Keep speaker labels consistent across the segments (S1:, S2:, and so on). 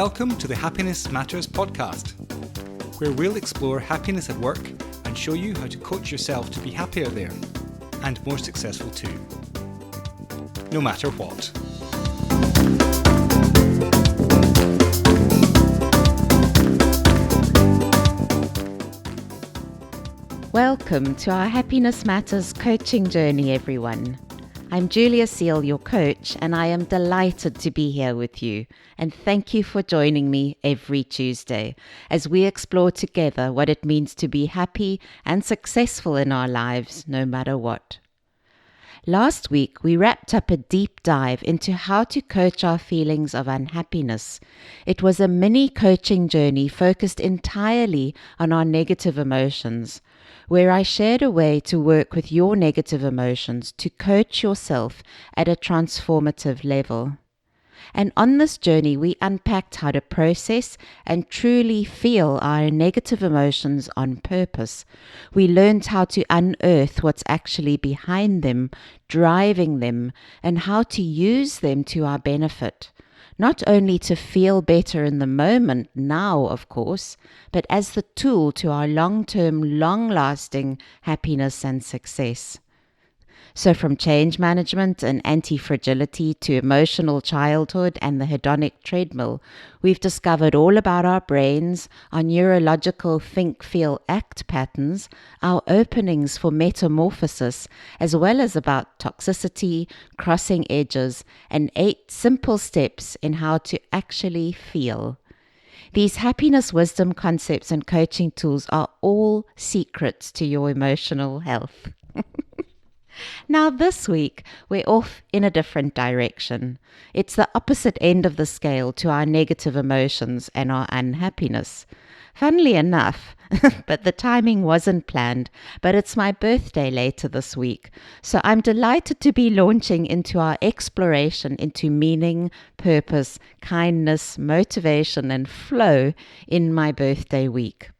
S1: Welcome to the Happiness Matters podcast, where we'll explore happiness at work and show you how to coach yourself to be happier there and more successful too, no matter what.
S2: Welcome to our Happiness Matters coaching journey, everyone. I'm Julia Seal, your coach, and I am delighted to be here with you. And thank you for joining me every Tuesday as we explore together what it means to be happy and successful in our lives, no matter what. Last week, we wrapped up a deep dive into how to coach our feelings of unhappiness. It was a mini coaching journey focused entirely on our negative emotions, where I shared a way to work with your negative emotions to coach yourself at a transformative level. And on this journey, we unpacked how to process and truly feel our negative emotions on purpose. We learned how to unearth what's actually behind them, driving them, and how to use them to our benefit. Not only to feel better in the moment now, of course, but as the tool to our long-term, long-lasting happiness and success. So from change management and anti-fragility to emotional childhood and the hedonic treadmill, we've discovered all about our brains, our neurological think, feel, act patterns, our openings for metamorphosis, as well as about toxicity, crossing edges, and 8 simple steps in how to actually feel. These happiness wisdom concepts and coaching tools are all secrets to your emotional health. Now this week, we're off in a different direction. It's the opposite end of the scale to our negative emotions and our unhappiness. Funnily enough, but the timing wasn't planned, but it's my birthday later this week. So I'm delighted to be launching into our exploration into meaning, purpose, kindness, motivation, and flow in my birthday week.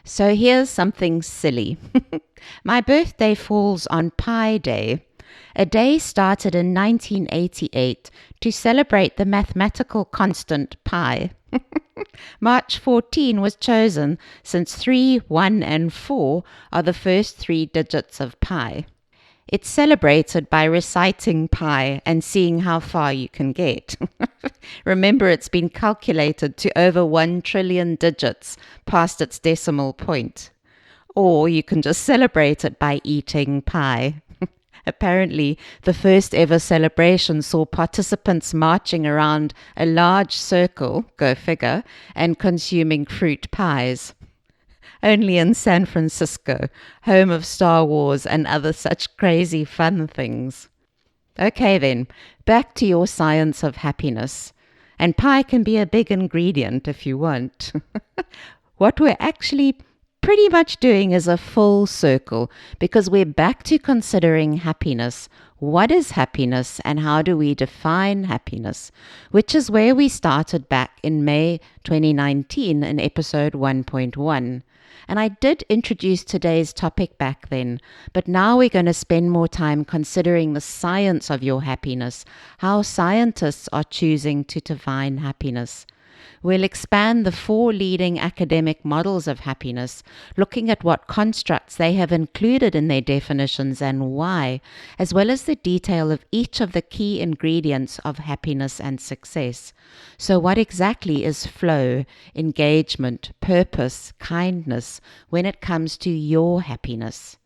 S2: So here's something silly. My birthday falls on Pi Day, a day started in 1988 to celebrate the mathematical constant pi. March 14 was chosen since 3, 1, and 4 are the first 3 digits of pi. It's celebrated by reciting pi and seeing how far you can get. Remember, it's been calculated to over 1 trillion digits past its decimal point. Or you can just celebrate it by eating pie. Apparently, the first ever celebration saw participants marching around a large circle, go figure, and consuming fruit pies. Only in San Francisco, home of Star Wars and other such crazy fun things. Okay then, back to your science of happiness. And pie can be a big ingredient if you want. What we're actually pretty much doing is a full circle, because we're back to considering happiness. What is happiness and how do we define happiness? Which is where we started back in May 2019 in episode 1.1. And I did introduce today's topic back then, but now we're going to spend more time considering the science of your happiness, how scientists are choosing to define happiness. We'll expand the 4 leading academic models of happiness, looking at what constructs they have included in their definitions and why, as well as the detail of each of the key ingredients of happiness and success. So what exactly is flow, engagement, purpose, kindness when it comes to your happiness?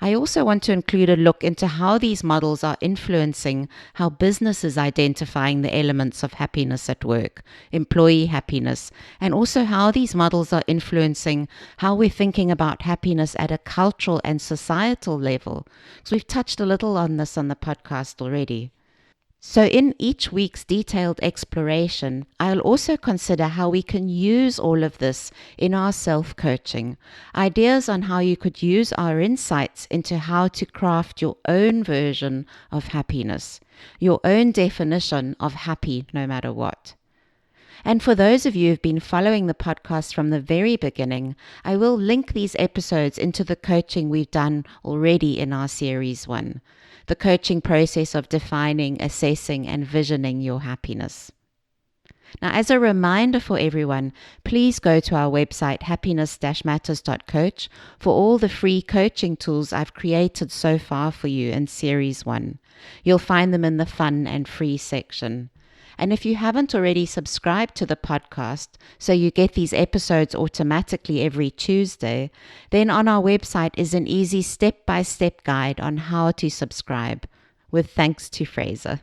S2: I also want to include a look into how these models are influencing how business is identifying the elements of happiness at work, employee happiness, and also how these models are influencing how we're thinking about happiness at a cultural and societal level. So we've touched a little on this on the podcast already. So in each week's detailed exploration, I'll also consider how we can use all of this in our self-coaching, ideas on how you could use our insights into how to craft your own version of happiness, your own definition of happy no matter what. And for those of you who've been following the podcast from the very beginning, I will link these episodes into the coaching we've done already in our Series 1. The coaching process of defining, assessing, and visioning your happiness. Now, as a reminder for everyone, please go to our website, Happiness-Matters.coach, for all the free coaching tools I've created so far for you in Series 1. You'll find them in the fun and free section. And if you haven't already subscribed to the podcast, so you get these episodes automatically every Tuesday, then on our website is an easy step-by-step guide on how to subscribe, with thanks to Fraser.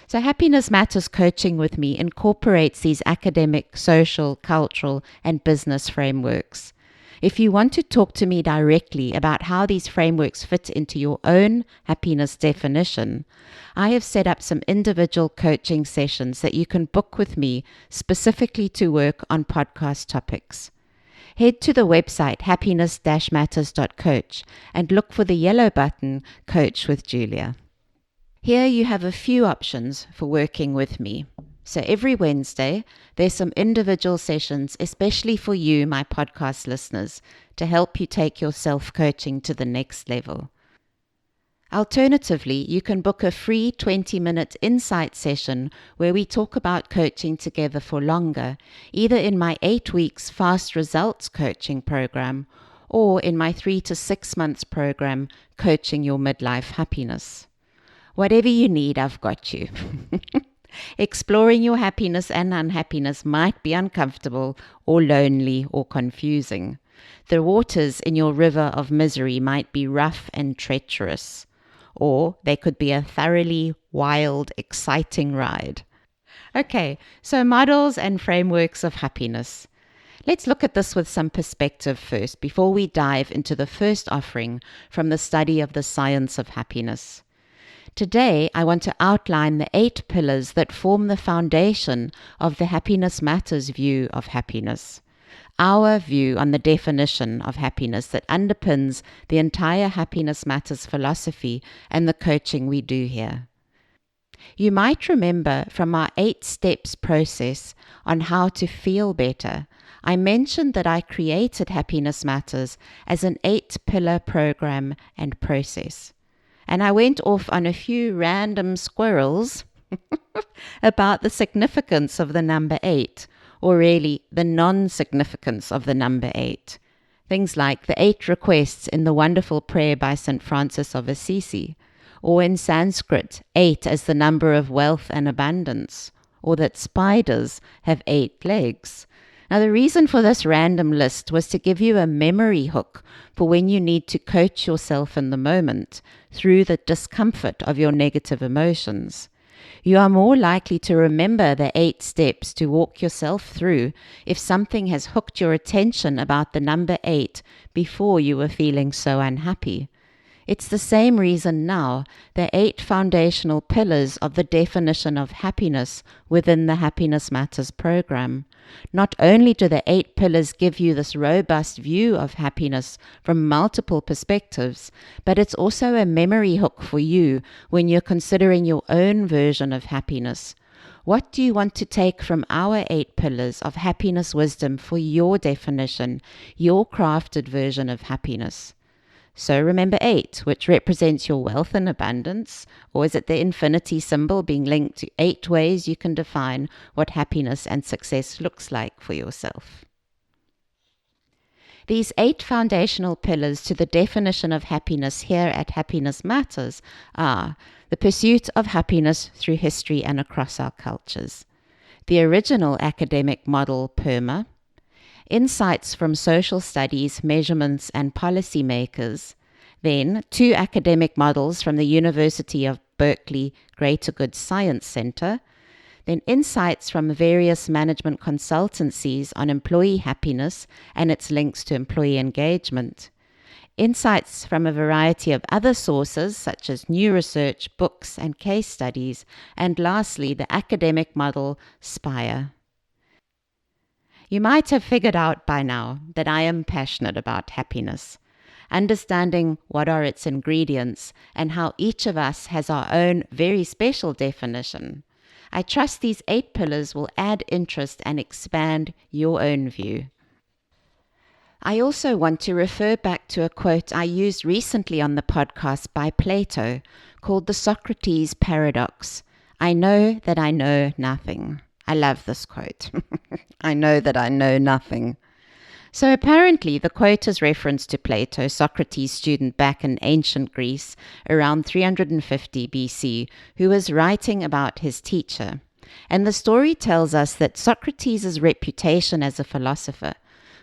S2: So Happiness Matters coaching with me incorporates these academic, social, cultural, and business frameworks. If you want to talk to me directly about how these frameworks fit into your own happiness definition, I have set up some individual coaching sessions that you can book with me specifically to work on podcast topics. Head to the website happiness-matters.coach and look for the yellow button Coach with Julia. Here you have a few options for working with me. So every Wednesday, there's some individual sessions, especially for you, my podcast listeners, to help you take your self-coaching to the next level. Alternatively, you can book a free 20-minute insight session where we talk about coaching together for longer, either in my 8 weeks fast results coaching program or in my 3 to 6 months program, Coaching Your Midlife Happiness. Whatever you need, I've got you. Exploring your happiness and unhappiness might be uncomfortable or lonely or confusing. The waters in your river of misery might be rough and treacherous, or they could be a thoroughly wild, exciting ride. Okay, so models and frameworks of happiness. Let's look at this with some perspective first before we dive into the first offering from the study of the science of happiness. Today, I want to outline the 8 pillars that form the foundation of the Happiness Matters view of happiness. Our view on the definition of happiness that underpins the entire Happiness Matters philosophy and the coaching we do here. You might remember from our 8 steps process on how to feel better, I mentioned that I created Happiness Matters as an 8-pillar program and process. And I went off on a few random squirrels about the significance of the number 8, or really the non-significance of the number 8. Things like the 8 requests in the wonderful prayer by St. Francis of Assisi, or in Sanskrit, 8 as the number of wealth and abundance, or that spiders have 8 legs. Now, the reason for this random list was to give you a memory hook for when you need to coach yourself in the moment through the discomfort of your negative emotions. You are more likely to remember the 8 steps to walk yourself through if something has hooked your attention about the number 8 before you were feeling so unhappy. It's the same reason now the 8 foundational pillars of the definition of happiness within the Happiness Matters program. Not only do the 8 pillars give you this robust view of happiness from multiple perspectives, but it's also a memory hook for you when you're considering your own version of happiness. What do you want to take from our 8 pillars of happiness wisdom for your definition, your crafted version of happiness? So remember 8, which represents your wealth and abundance, or is it the infinity symbol being linked to 8 ways you can define what happiness and success looks like for yourself? These 8 foundational pillars to the definition of happiness here at Happiness Matters are the pursuit of happiness through history and across our cultures, the original academic model PERMA, insights from social studies, measurements, and policymakers, then 2 academic models from the University of Berkeley Greater Good Science Center, then insights from various management consultancies on employee happiness and its links to employee engagement, insights from a variety of other sources such as new research, books, and case studies, and lastly, the academic model SPIRE. You might have figured out by now that I am passionate about happiness, understanding what are its ingredients and how each of us has our own very special definition. I trust these 8 pillars will add interest and expand your own view. I also want to refer back to a quote I used recently on the podcast by Plato called the Socratic Paradox. I know that I know nothing. I love this quote. I know that I know nothing. So apparently the quote is reference to Plato, Socrates' student back in ancient Greece around 350 BC, who was writing about his teacher. And the story tells us that Socrates' reputation as a philosopher,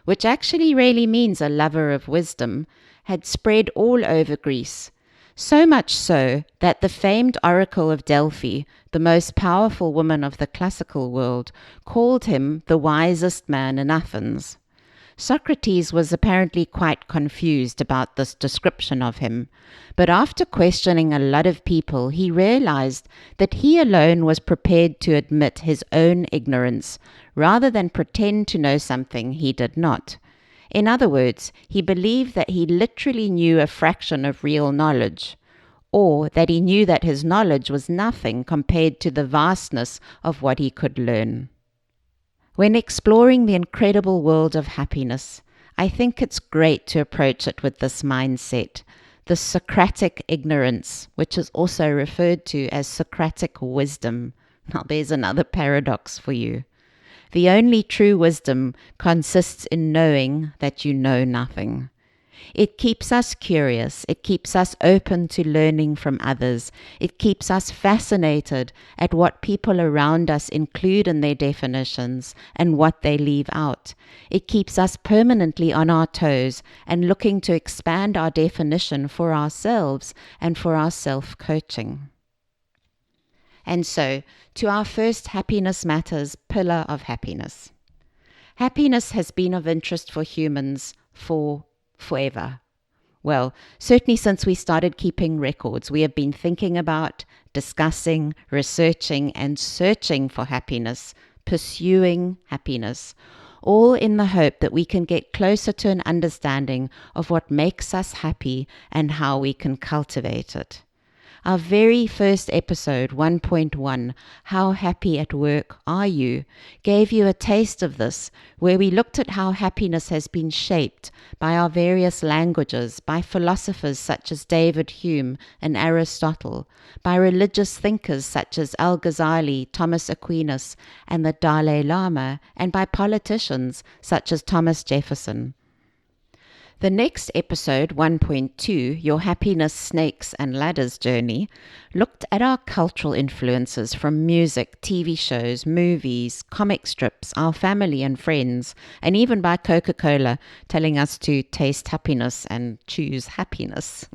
S2: which actually really means a lover of wisdom, had spread all over Greece. So much so that the famed oracle of Delphi, the most powerful woman of the classical world, called him the wisest man in Athens. Socrates was apparently quite confused about this description of him, but after questioning a lot of people, he realized that he alone was prepared to admit his own ignorance, rather than pretend to know something he did not. In other words, he believed that he literally knew a fraction of real knowledge, or that he knew that his knowledge was nothing compared to the vastness of what he could learn. When exploring the incredible world of happiness, I think it's great to approach it with this mindset, the Socratic Ignorance, which is also referred to as Socratic Wisdom. Now there's another paradox for you. The only true wisdom consists in knowing that you know nothing. It keeps us curious. It keeps us open to learning from others. It keeps us fascinated at what people around us include in their definitions and what they leave out. It keeps us permanently on our toes and looking to expand our definition for ourselves and for our self-coaching. And so, to our first Happiness Matters pillar of happiness. Happiness has been of interest for humans for forever. Well, certainly since we started keeping records, we have been thinking about, discussing, researching, and searching for happiness, pursuing happiness, all in the hope that we can get closer to an understanding of what makes us happy and how we can cultivate it. Our very first episode, 1.1, How Happy at Work Are You?, gave you a taste of this, where we looked at how happiness has been shaped by our various languages, by philosophers such as David Hume and Aristotle, by religious thinkers such as Al-Ghazali, Thomas Aquinas, and the Dalai Lama, and by politicians such as Thomas Jefferson. The next episode, 1.2, Your Happiness, Snakes and Ladders Journey, looked at our cultural influences from music, TV shows, movies, comic strips, our family and friends, and even by Coca-Cola telling us to taste happiness and choose happiness.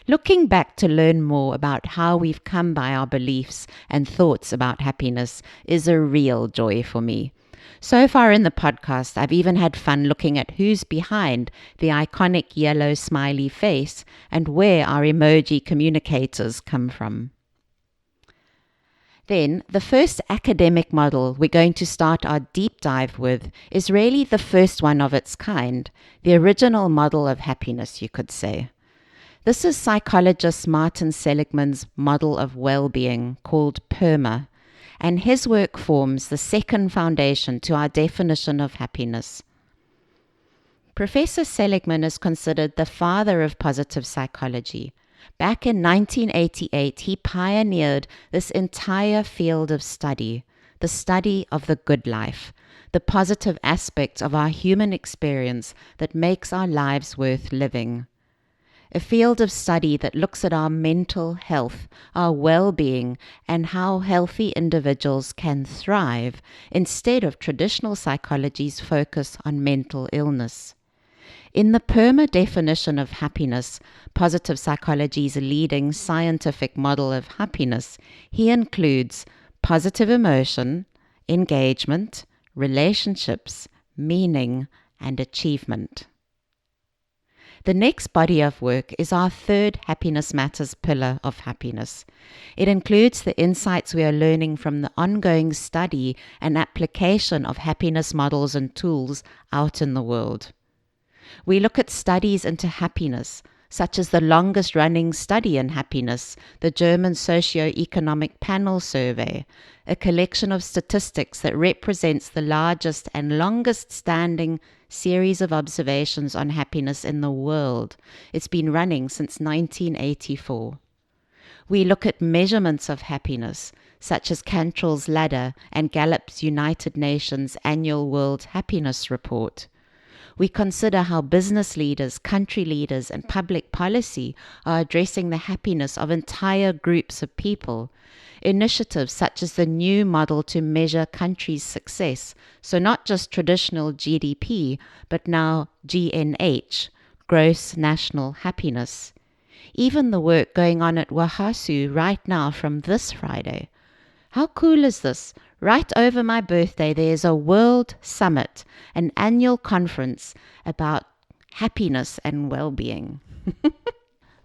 S2: Looking back to learn more about how we've come by our beliefs and thoughts about happiness is a real joy for me. So far in the podcast, I've even had fun looking at who's behind the iconic yellow smiley face and where our emoji communicators come from. Then, the first academic model we're going to start our deep dive with is really the first one of its kind, the original model of happiness, you could say. This is psychologist Martin Seligman's model of well-being called PERMA, and his work forms the second foundation to our definition of happiness. Professor Seligman is considered the father of positive psychology. Back in 1988, he pioneered this entire field of study, the study of the good life, the positive aspects of our human experience that makes our lives worth living. A field of study that looks at our mental health, our well-being, and how healthy individuals can thrive instead of traditional psychology's focus on mental illness. In the PERMA definition of happiness, positive psychology's leading scientific model of happiness, he includes positive emotion, engagement, relationships, meaning, and achievement. The next body of work is our third Happiness Matters pillar of happiness. It includes the insights we are learning from the ongoing study and application of happiness models and tools out in the world. We look at studies into happiness, such as the longest-running study in happiness, the German Socio-Economic Panel Survey, a collection of statistics that represents the largest and longest-standing series of observations on happiness in the world. It's been running since 1984. We look at measurements of happiness, such as Cantrell's Ladder and Gallup's United Nations Annual World Happiness Report. We consider how business leaders, country leaders, and public policy are addressing the happiness of entire groups of people. Initiatives such as the new model to measure countries' success, so not just traditional GDP, but now GNH, Gross National Happiness. Even the work going on at Wahasu right now from this Friday. How cool is this? Right over my birthday, there's a World Summit, an annual conference about happiness and well-being.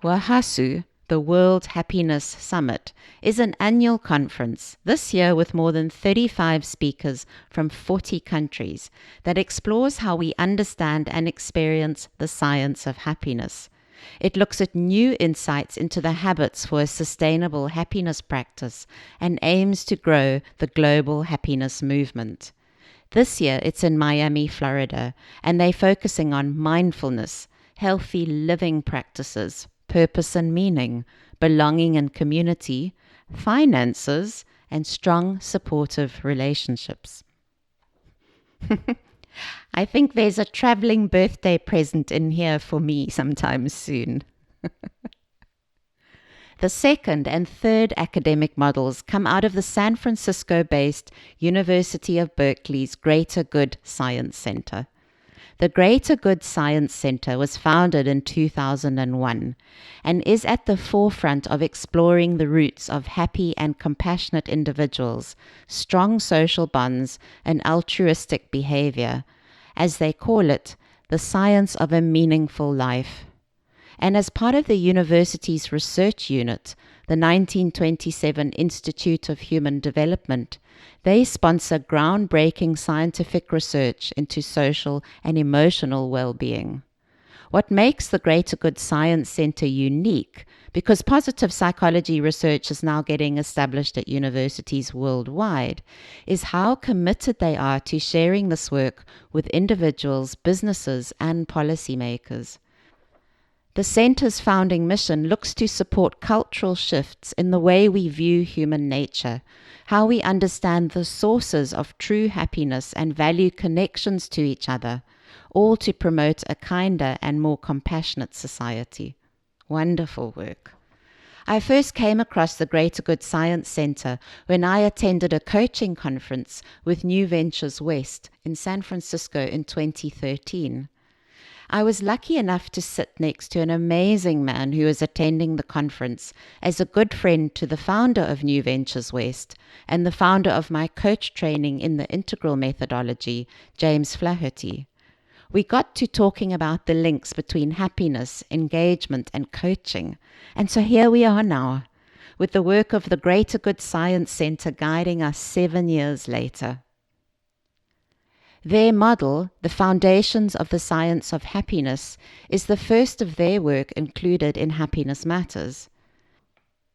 S2: Wahasu, the World Happiness Summit, is an annual conference, this year with more than 35 speakers from 40 countries, that explores how we understand and experience the science of happiness. It looks at new insights into the habits for a sustainable happiness practice and aims to grow the global happiness movement. This year it's in Miami, Florida, and they're focusing on mindfulness, healthy living practices, purpose and meaning, belonging and community, finances, and strong supportive relationships. I think there's a traveling birthday present in here for me sometime soon. The second and third academic models come out of the San Francisco-based University of Berkeley's Greater Good Science Center. The Greater Good Science Center was founded in 2001 and is at the forefront of exploring the roots of happy and compassionate individuals, strong social bonds, and altruistic behavior. As they call it, the science of a meaningful life. And as part of the university's research unit, the 1927 Institute of Human Development, they sponsor groundbreaking scientific research into social and emotional well-being. What makes the Greater Good Science Center unique, because positive psychology research is now getting established at universities worldwide, is how committed they are to sharing this work with individuals, businesses, and policymakers. The center's founding mission looks to support cultural shifts in the way we view human nature, how we understand the sources of true happiness and value connections to each other, all to promote a kinder and more compassionate society. Wonderful work. I first came across the Greater Good Science Center when I attended a coaching conference with New Ventures West in San Francisco in 2013. I was lucky enough to sit next to an amazing man who was attending the conference as a good friend to the founder of New Ventures West and the founder of my coach training in the integral methodology, James Flaherty. We got to talking about the links between happiness, engagement, and coaching. And so here we are now, with the work of the Greater Good Science Center guiding us 7 years later. Their model, The Foundations of the Science of Happiness, is the first of their work included in Happiness Matters.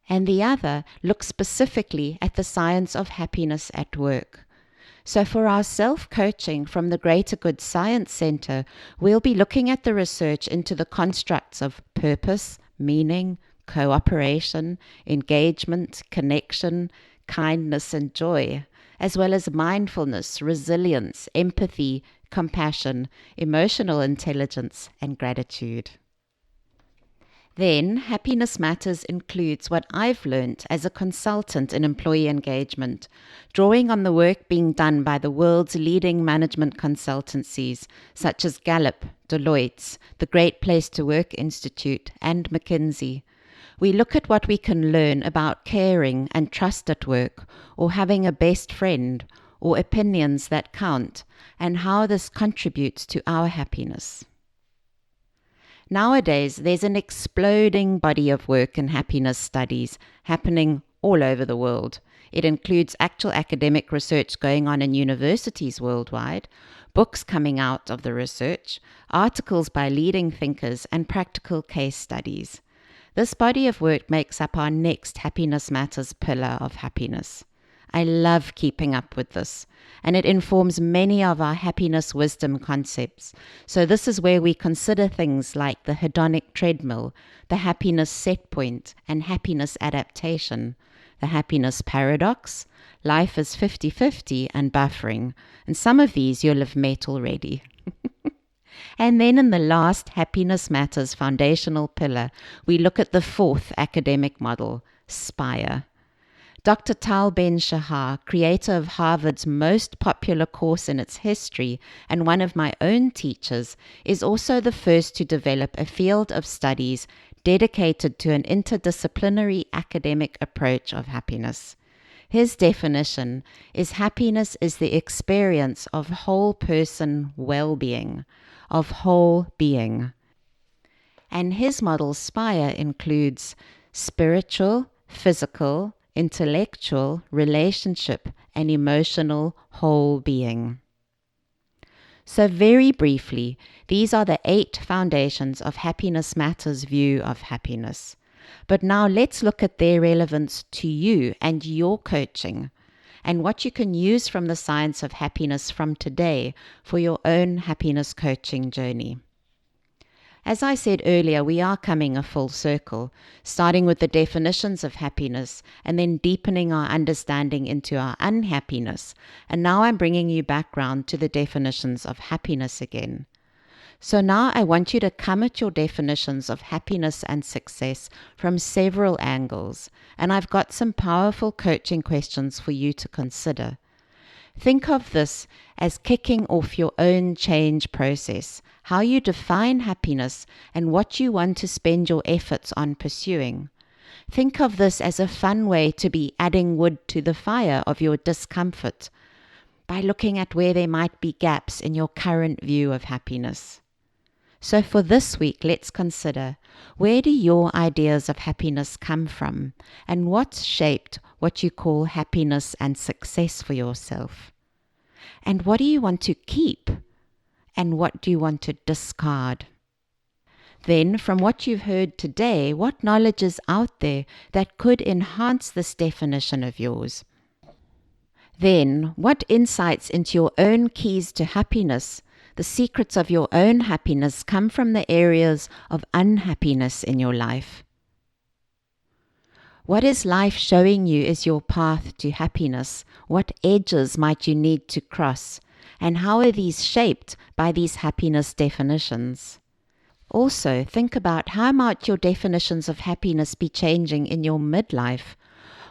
S2: And the other looks specifically at the science of happiness at work. So for our self-coaching from the Greater Good Science Center, we'll be looking at the research into the constructs of purpose, meaning, cooperation, engagement, connection, kindness, and joy, as well as mindfulness, resilience, empathy, compassion, emotional intelligence, and gratitude. Then, Happiness Matters includes what I've learned as a consultant in employee engagement, drawing on the work being done by the world's leading management consultancies, such as Gallup, Deloitte, the Great Place to Work Institute, and McKinsey. We look at what we can learn about caring and trust at work, or having a best friend, or opinions that count, and how this contributes to our happiness. Nowadays, there's an exploding body of work in happiness studies happening all over the world. It includes actual academic research going on in universities worldwide, books coming out of the research, articles by leading thinkers, and practical case studies. This body of work makes up our next Happiness Matters pillar of happiness. I love keeping up with this, and it informs many of our happiness-wisdom concepts. So this is where we consider things like the hedonic treadmill, the happiness set point, and happiness adaptation. the happiness paradox, life is 50-50, and buffering. And some of these you'll have met already. And then in the last Happiness Matters foundational pillar, we look at the fourth academic model, SPIRE. Dr. Tal Ben-Shahar, creator of Harvard's most popular course in its history and one of my own teachers, is also the first to develop a field of studies dedicated to an interdisciplinary academic approach of happiness. His definition is happiness is the experience of whole person well-being, of whole being. And his model SPIRE includes spiritual, physical, intellectual, relationship, and emotional whole being. So very briefly, these are the 8 foundations of Happiness Matters' view of happiness. But now let's look at their relevance to you and your coaching, and what you can use from the science of happiness from today for your own happiness coaching journey. As I said earlier, we are coming a full circle, starting with the definitions of happiness and then deepening our understanding into our unhappiness. And now I'm bringing you back round to the definitions of happiness again. So now I want you to come at your definitions of happiness and success from several angles, and I've got some powerful coaching questions for you to consider. Think of this as kicking off your own change process, how you define happiness and what you want to spend your efforts on pursuing. Think of this as a fun way to be adding wood to the fire of your discomfort by looking at where there might be gaps in your current view of happiness. So for this week, let's consider, where do your ideas of happiness come from, and what's shaped what you call happiness and success for yourself? And what do you want to keep, and what do you want to discard? Then, from what you've heard today, what knowledge is out there that could enhance this definition of yours? Then, what insights into your own keys to happiness, the secrets of your own happiness, come from the areas of unhappiness in your life? What is life showing you is your path to happiness? What edges might you need to cross? And how are these shaped by these happiness definitions? Also, think about how might your definitions of happiness be changing in your midlife?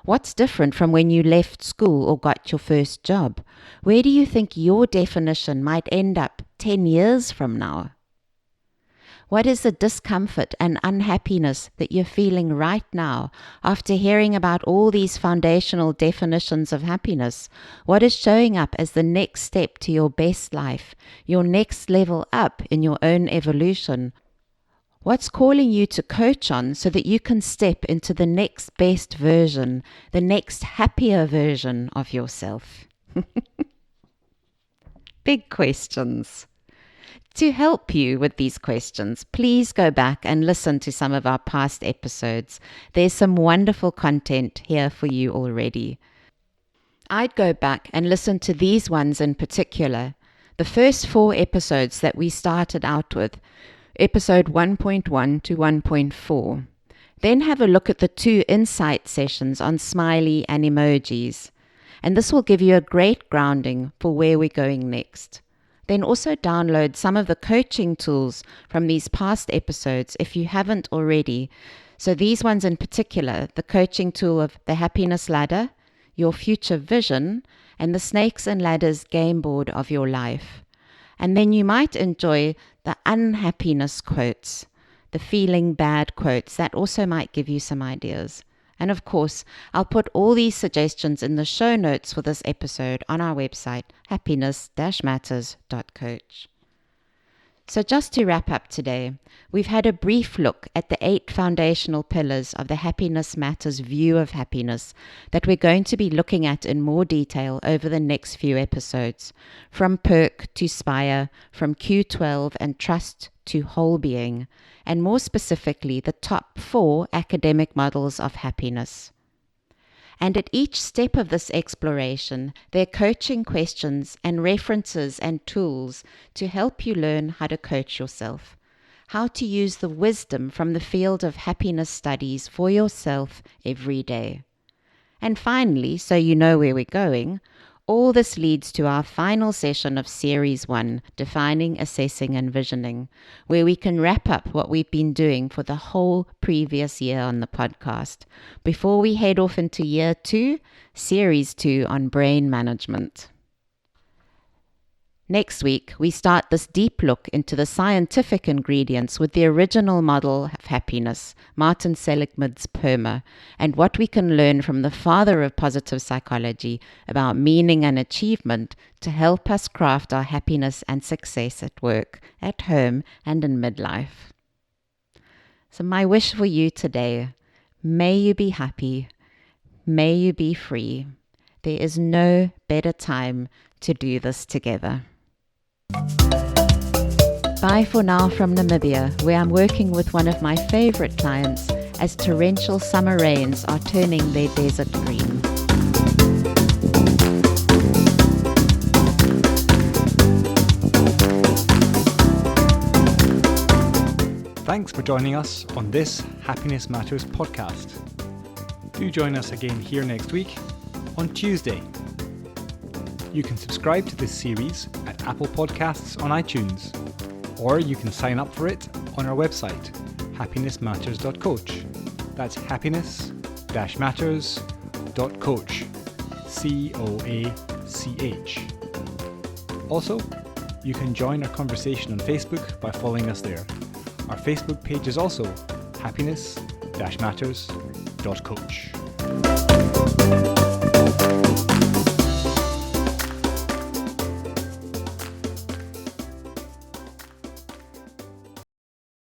S2: What's different from when you left school or got your first job? Where do you think your definition might end up 10 years from now? What is the discomfort and unhappiness that you're feeling right now after hearing about all these foundational definitions of happiness? What is showing up as the next step to your best life, your next level up in your own evolution? What's calling you to coach on so that you can step into the next best version, the next happier version of yourself? Big questions. To help you with these questions, please go back and listen to some of our past episodes. There's some wonderful content here for you already. I'd go back and listen to these ones in particular. The first 4 episodes that we started out with, episode 1.1 to 1.4. Then have a look at the 2 insight sessions on smiley and emojis. And this will give you a great grounding for where we're going next. Then also download some of the coaching tools from these past episodes if you haven't already. So these ones in particular, the coaching tool of the Happiness Ladder, your future vision, and the Snakes and Ladders game board of your life. And then you might enjoy the unhappiness quotes, the feeling bad quotes. That also might give you some ideas. And of course, I'll put all these suggestions in the show notes for this episode on our website, Happiness-Matters.coach. So just to wrap up today, we've had a brief look at the 8 foundational pillars of the Happiness Matters view of happiness that we're going to be looking at in more detail over the next few episodes, from PERC to SPIRE, from Q12 and Trust to Whole Being, and more specifically the top 4 academic models of happiness. And at each step of this exploration, there are coaching questions and references and tools to help you learn how to coach yourself, how to use the wisdom from the field of happiness studies for yourself every day. And finally, so you know where we're going, all this leads to our final session of Series 1, Defining, Assessing and Visioning, where we can wrap up what we've been doing for the whole previous year on the podcast, before we head off into Year 2, Series 2 on Brain Management. Next week, we start this deep look into the scientific ingredients with the original model of happiness, Martin Seligman's PERMA, and what we can learn from the father of positive psychology about meaning and achievement to help us craft our happiness and success at work, at home, and in midlife. So my wish for you today, may you be happy, may you be free. There is no better time to do this together. Bye for now from Namibia, where I'm working with one of my favorite clients as torrential summer rains are turning their desert green.
S1: Thanks for joining us on this Happiness Matters podcast. Do join us again here next week on Tuesday. You can subscribe to this series at Apple Podcasts on iTunes, or you can sign up for it on our website, Happiness-Matters.coach. That's Happiness-Matters.coach. COACH. Also, you can join our conversation on Facebook by following us there. Our Facebook page is also Happiness-Matters.coach.